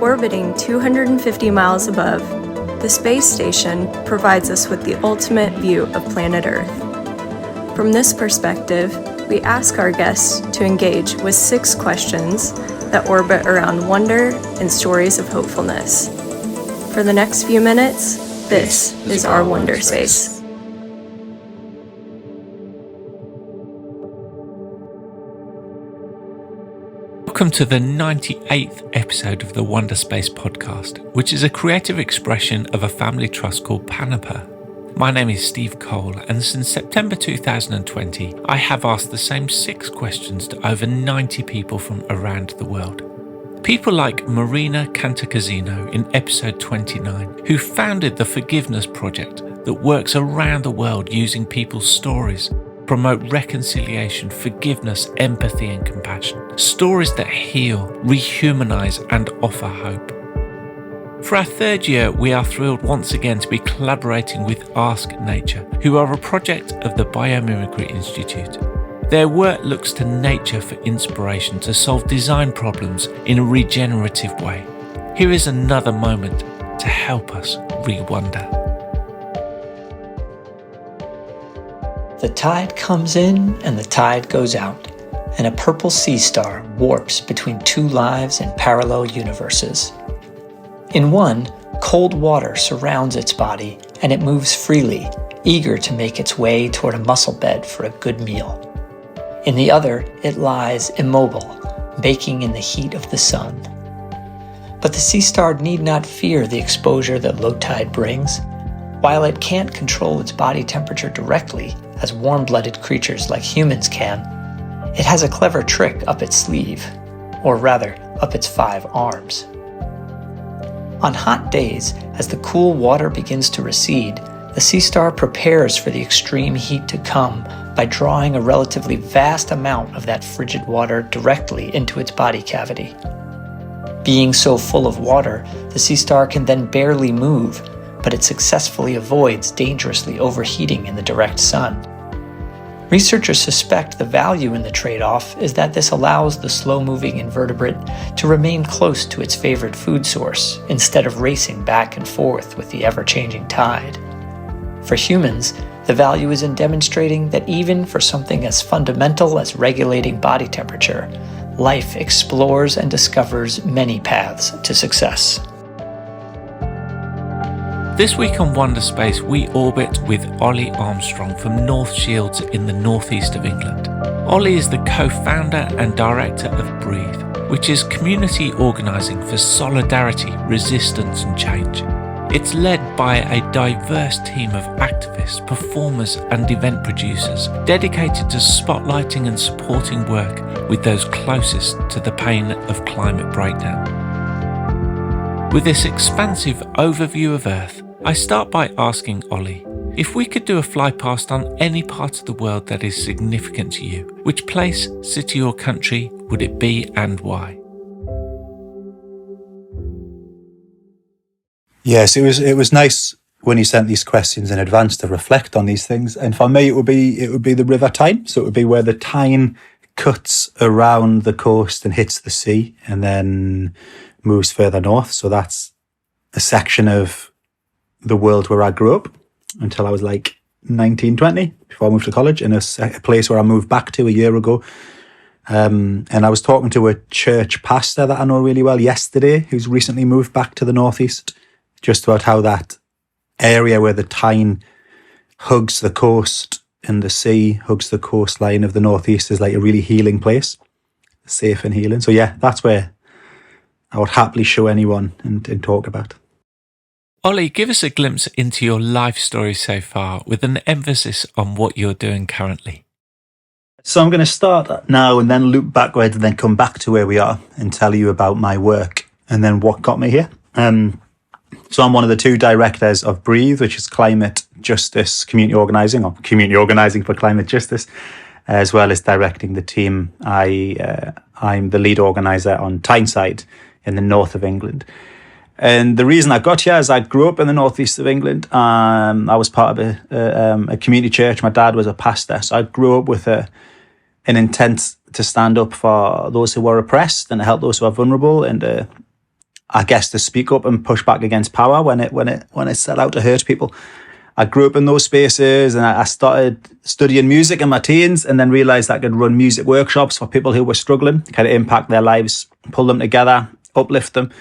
Orbiting 250 miles above, the space station provides us with the ultimate view of planet Earth. From this perspective, we ask our guests to engage with 6 questions that orbit around wonder and stories of hopefulness. For the next few minutes, this is our Wonderspace. Welcome to the 98th episode of the Wonderspace Podcast, which is a creative expression of a family trust called Panaper. My name is Steve Cole, and since September 2020, I have asked the same 6 questions to over 90 people from around the world. People like Marina Cantacuzino in episode 29, who founded the Forgiveness Project that works around the world using people's stories, promote reconciliation, forgiveness, empathy and compassion. Stories that heal, rehumanize and offer hope. For our 3rd year, we are thrilled once again to be collaborating with Ask Nature, who are a project of the Biomimicry Institute. Their work looks to nature for inspiration to solve design problems in a regenerative way. Here is another moment to help us re-wonder. The tide comes in and the tide goes out, and a purple sea star warps between 2 lives in parallel universes. In one, cold water surrounds its body and it moves freely, eager to make its way toward a mussel bed for a good meal. In the other, it lies immobile, baking in the heat of the sun. But the sea star need not fear the exposure that low tide brings. While it can't control its body temperature directly, as warm-blooded creatures like humans can, it has a clever trick up its sleeve, or rather, up its 5 arms. On hot days, as the cool water begins to recede, the sea star prepares for the extreme heat to come by drawing a relatively vast amount of that frigid water directly into its body cavity. Being so full of water, the sea star can then barely move, but it successfully avoids dangerously overheating in the direct sun. Researchers suspect the value in the trade-off is that this allows the slow-moving invertebrate to remain close to its favorite food source instead of racing back and forth with the ever-changing tide. For humans, the value is in demonstrating that even for something as fundamental as regulating body temperature, life explores and discovers many paths to success. This week on Wonderspace, we orbit with Olly Armstrong from North Shields in the northeast of England. Olly is the co-founder and director of Breathe, which is community organising for solidarity, resistance and change. It's led by a diverse team of activists, performers and event producers dedicated to spotlighting and supporting work with those closest to the pain of climate breakdown. With this expansive overview of Earth, I start by asking Olly, if we could do a fly past on any part of the world that is significant to you, which place, city or country would it be and why? Yes, it was nice when you sent these questions in advance to reflect on these things. And for me, it would be the River Tyne. So it would be where the Tyne cuts around the coast and hits the sea and then moves further north. So that's a section of the world where I grew up until I was like 19, 20, before I moved to college, in a place where I moved back to a year ago. And I was talking to a church pastor that I know really well yesterday, who's recently moved back to the northeast, just about how that area where the Tyne hugs the coast and the sea hugs the coastline of the northeast is like a really healing place, safe and healing. So yeah, that's where I would happily show anyone and talk about. Olly, give us a glimpse into your life story so far with an emphasis on what you're doing currently. So I'm going to start now and then loop backwards and then come back to where we are and tell you about my work and then what got me here. So I'm one of the 2 directors of Breathe, which is climate justice community organising, or community organising for climate justice, as well as directing the team. I'm the lead organiser on Tyneside in the north of England. And the reason I got here is I grew up in the northeast of England. I was part of a community church. My dad was a pastor. So I grew up with an intent to stand up for those who were oppressed and to help those who are vulnerable and I guess, to speak up and push back against power when it set out to hurt people. I grew up in those spaces, and I started studying music in my teens, and then realised I could run music workshops for people who were struggling, kind of impact their lives, pull them together, uplift them.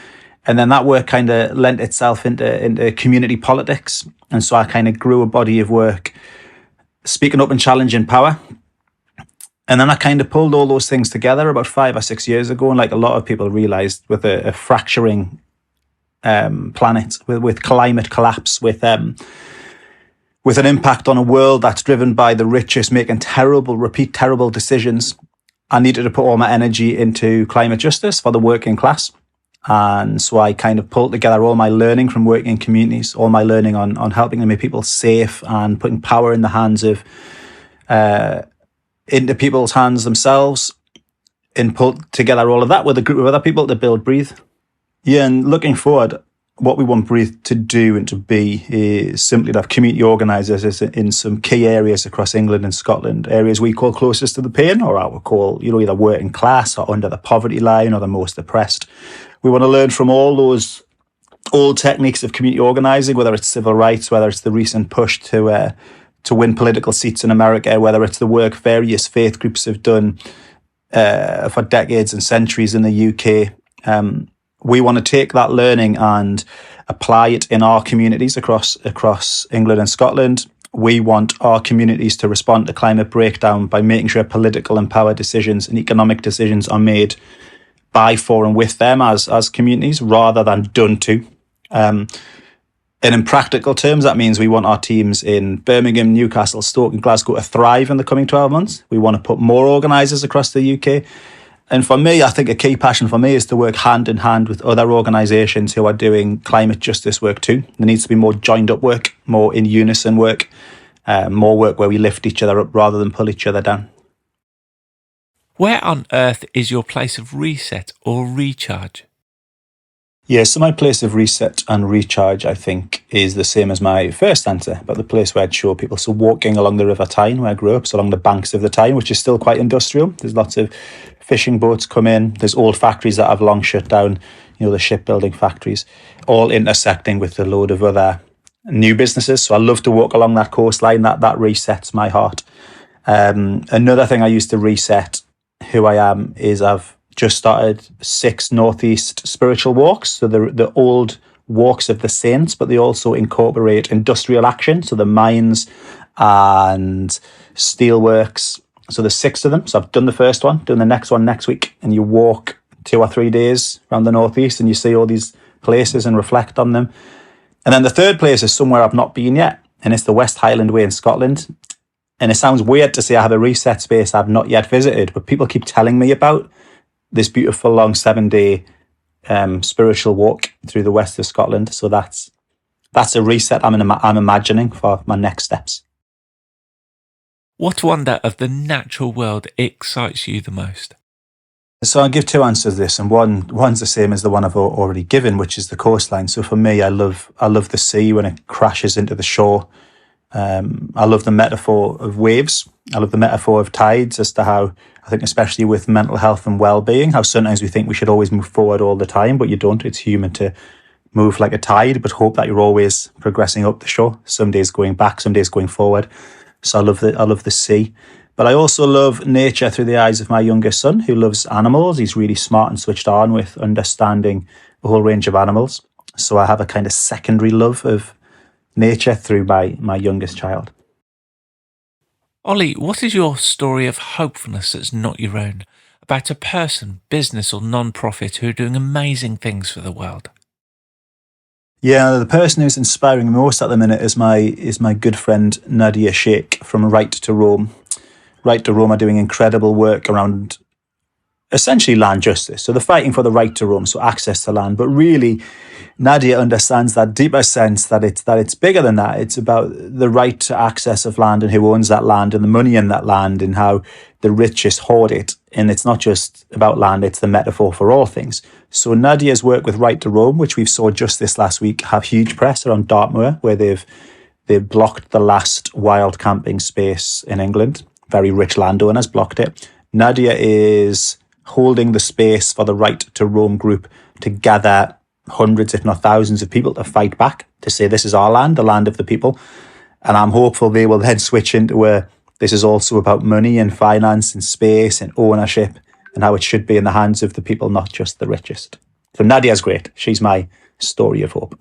And then that work kind of lent itself into community politics. And so I kind of grew a body of work speaking up and challenging power. And then I kind of pulled all those things together about 5 or 6 years ago. And like a lot of people realised, with a fracturing planet, with climate collapse, with an impact on a world that's driven by the richest making terrible decisions, I needed to put all my energy into climate justice for the working class. And so I kind of pulled together all my learning from working in communities, all my learning on helping to make people safe and putting power in the hands of, into people's hands themselves, and pulled together all of that with a group of other people to build Breathe. Yeah, and looking forward, what we want Breathe to do and to be is simply to have community organisers in some key areas across England and Scotland, areas we call closest to the pain, or I would call, either working class or under the poverty line or the most oppressed. We want to learn from all those old techniques of community organising, whether it's civil rights, whether it's the recent push to win political seats in America, whether it's the work various faith groups have done for decades and centuries in the UK. We want to take that learning and apply it in our communities across England and Scotland. We want our communities to respond to climate breakdown by making sure political and power decisions and economic decisions are made by, for and with them as communities, rather than done to. And in practical terms, that means we want our teams in Birmingham, Newcastle, Stoke and Glasgow to thrive in the coming 12 months. We want to put more organisers across the UK. And for me, I think a key passion for me is to work hand in hand with other organisations who are doing climate justice work too. There needs to be more joined up work, more in unison work, more work where we lift each other up rather than pull each other down. Where on earth is your place of reset or recharge? Yeah, so my place of reset and recharge, I think, is the same as my first answer, but the place where I'd show people. So walking along the River Tyne, where I grew up, so along the banks of the Tyne, which is still quite industrial. There's lots of fishing boats come in. There's old factories that have long shut down, the shipbuilding factories, all intersecting with a load of other new businesses. So I love to walk along that coastline. That resets my heart. Another thing I used to reset who I am is I've just started 6 Northeast spiritual walks. So the old walks of the saints, but they also incorporate industrial action. So the mines and steelworks. So there's 6 of them. So I've done the first one, doing the next one next week. And you walk 2 or 3 days around the Northeast and you see all these places and reflect on them. And then the third place is somewhere I've not been yet. And it's the West Highland Way in Scotland. And it sounds weird to say I have a reset space I've not yet visited, but people keep telling me about this beautiful long 7-day spiritual walk through the west of Scotland. So that's a reset I'm imagining for my next steps. What wonder of the natural world excites you the most? So I'll give 2 answers to this, and one's the same as the one I've already given, which is the coastline. So for me, I love the sea when it crashes into the shore. I love the metaphor of waves. I love the metaphor of tides, as to how, I think especially with mental health and well-being, how sometimes we think we should always move forward all the time, but you don't. It's human to move like a tide, but hope that you're always progressing up the shore. Some days going back, some days going forward. So I love the sea. But I also love nature through the eyes of my youngest son, who loves animals. He's really smart and switched on with understanding a whole range of animals. So I have a kind of secondary love of nature through my youngest child. Olly, what is your story of hopefulness that's not your own, about a person, business or non-profit who are doing amazing things for the world? Yeah, the person who's inspiring me most at the minute is my good friend Nadia Sheikh from Right to Roam. Right to Roam are doing incredible work around essentially land justice. So they're fighting for the right to roam, so access to land. But really, Nadia understands that deeper sense that it's bigger than that. It's about the right to access of land and who owns that land and the money in that land and how the richest hoard it. And it's not just about land, it's the metaphor for all things. So Nadia's work with Right to Roam, which we saw just this last week, have huge press around Dartmoor, where they've blocked the last wild camping space in England. Very rich landowners blocked it. Nadia is holding the space for the Right to Roam group to gather hundreds, if not thousands of people to fight back, to say this is our land, the land of the people. And I'm hopeful they will then switch into where this is also about money and finance and space and ownership and how it should be in the hands of the people, not just the richest. So Nadia's great. She's my story of hope.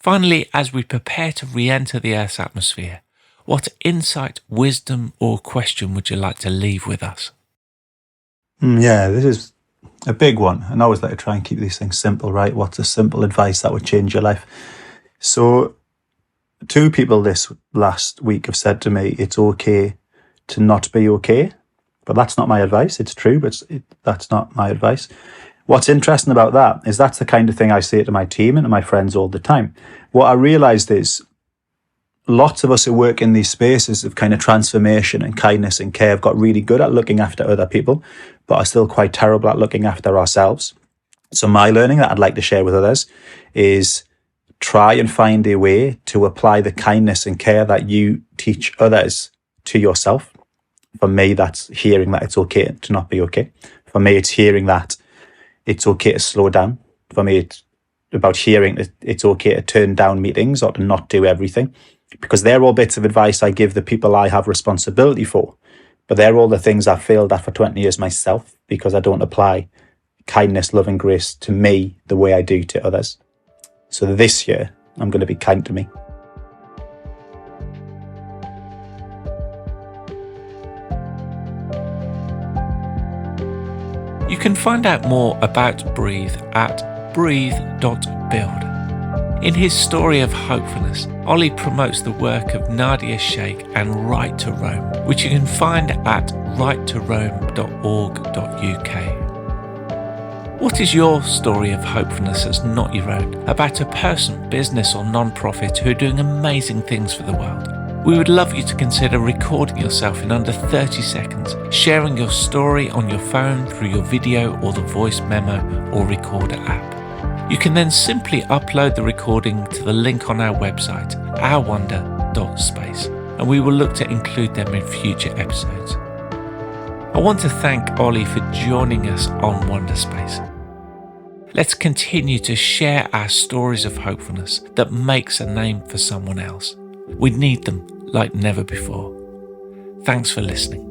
Finally, as we prepare to re-enter the Earth's atmosphere, what insight, wisdom or question would you like to leave with us? Yeah, this is a big one. And I always like to try and keep these things simple, right? What's a simple advice that would change your life? So 2 people this last week have said to me, it's okay to not be okay. But that's not my advice. It's true, but that's not my advice. What's interesting about that is that's the kind of thing I say to my team and to my friends all the time. What I realised is lots of us who work in these spaces of kind of transformation and kindness and care have got really good at looking after other people, but are still quite terrible at looking after ourselves. So my learning that I'd like to share with others is try and find a way to apply the kindness and care that you teach others to yourself. For me, that's hearing that it's okay to not be okay. For me, it's hearing that it's okay to slow down. For me, it's about hearing that it's okay to turn down meetings or to not do everything. Because they're all bits of advice I give the people I have responsibility for. But they're all the things I've failed at for 20 years myself because I don't apply kindness, love and grace to me the way I do to others. So this year, I'm going to be kind to me. You can find out more about Breathe at breathe.build. In his story of hopefulness, Olly promotes the work of Nadia Sheikh and Right to Roam, which you can find at rightoroam.org.uk. What is your story of hopefulness that's not your own, about a person, business or non-profit who are doing amazing things for the world? We would love you to consider recording yourself in under 30 seconds, sharing your story on your phone through your video or the voice memo or recorder app. You can then simply upload the recording to the link on our website, ourwonder.space, and we will look to include them in future episodes. I want to thank Olly for joining us on Wonderspace. Let's continue to share our stories of hopefulness that makes a name for someone else. We need them like never before. Thanks for listening.